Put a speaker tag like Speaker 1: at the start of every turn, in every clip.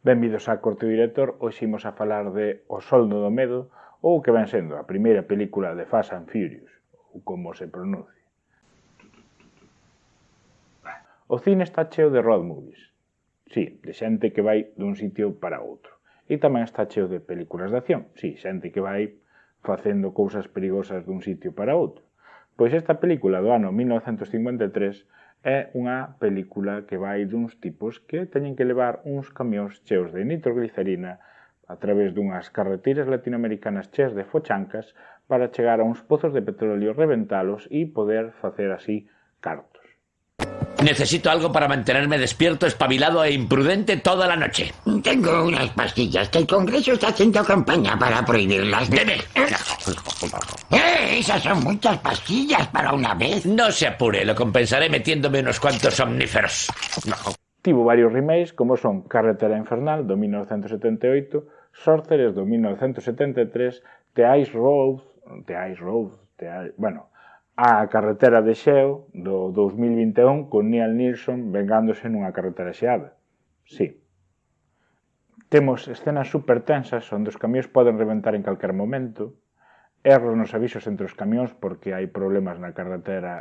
Speaker 1: Benvidos á Corte do Director, hoxe imos a falar de O Soldo do Medo, ou que ven sendo a primeira película de Fast and Furious, ou como se pronuncie. O cine está cheo de road movies. Sí, de xente que vai dun sitio para outro. E tamén está cheo de películas de acción. Sí, xente que vai facendo cousas perigosas dun sitio para outro. Pois esta película do ano 1953 é unha película que vai duns tipos que teñen que levar uns camións cheos de nitroglicerina a través dunhas carreteras latinoamericanas cheas de fochancas para chegar a uns pozos de petróleo, reventalos e poder facer así cartos.
Speaker 2: Necesito algo para mantenerme despierto, espabilado e imprudente toda la noche.
Speaker 3: Tengo unas pastillas que el Congreso está haciendo campaña para prohibirlas.
Speaker 2: ¡Deme!
Speaker 3: Esas son muchas pastillas para una vez.
Speaker 2: No se apure, lo compensaré metiéndome unos cuantos somníferos.
Speaker 1: Tivo varios remakes, como son Carretera Infernal, do 1978, Sorcerers, do 1973, A Carretera de Xeo, do 2021, con Liam Neeson vengándose nunha carretera xeada. Sí. Temos escenas super tensas onde os camións poden reventar en calquer momento, erros nos avisos entre os camións porque hai problemas na carretera.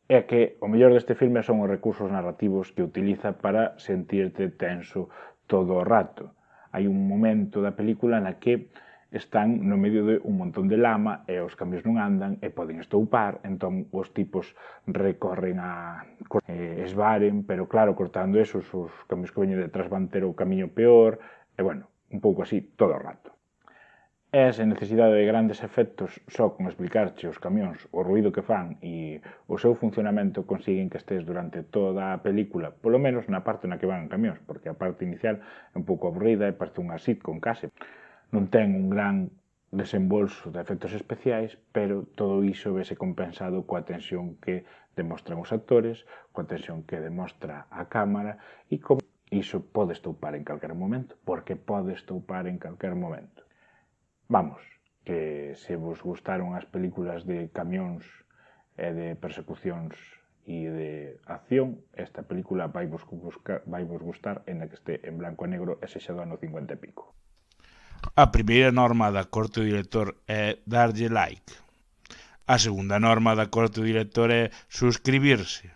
Speaker 1: É que o mellor deste filme son os recursos narrativos que utiliza para sentirte tenso todo o rato. Hai un momento da película na que están no medio de un montón de lama e os camións non andan e poden estoupar, entón os tipos recorren a esvaren, pero claro, cortando esos, os camións que veñen detrás van ter o camiño peor, e bueno, un pouco así todo o rato. E sen necesidade de grandes efectos, só con explicarche os camións, o ruído que fan e o seu funcionamento consiguen que estés durante toda a película, polo menos na parte na que van en camións, porque a parte inicial é un pouco aburrida e parece unha sitcom case. Non ten un gran desembolso de efectos especiais, pero todo iso vese compensado coa tensión que demostran os actores, coa tensión que demostra a cámara e como iso pode estoupar en calquer momento, porque pode estoupar en calquer momento. Vamos, que se vos gustaron as películas de camións e de persecucións e de acción, esta película vai vos gustar en a que este en blanco e negro e sexa do ano 50 e pico.
Speaker 4: A primeira norma da Corte do Director é darlle like. A segunda norma da Corte do Director é suscribirse.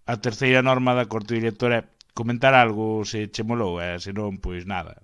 Speaker 4: A terceira norma da Corte do Director é comentar algo se che molou e se non, pois nada.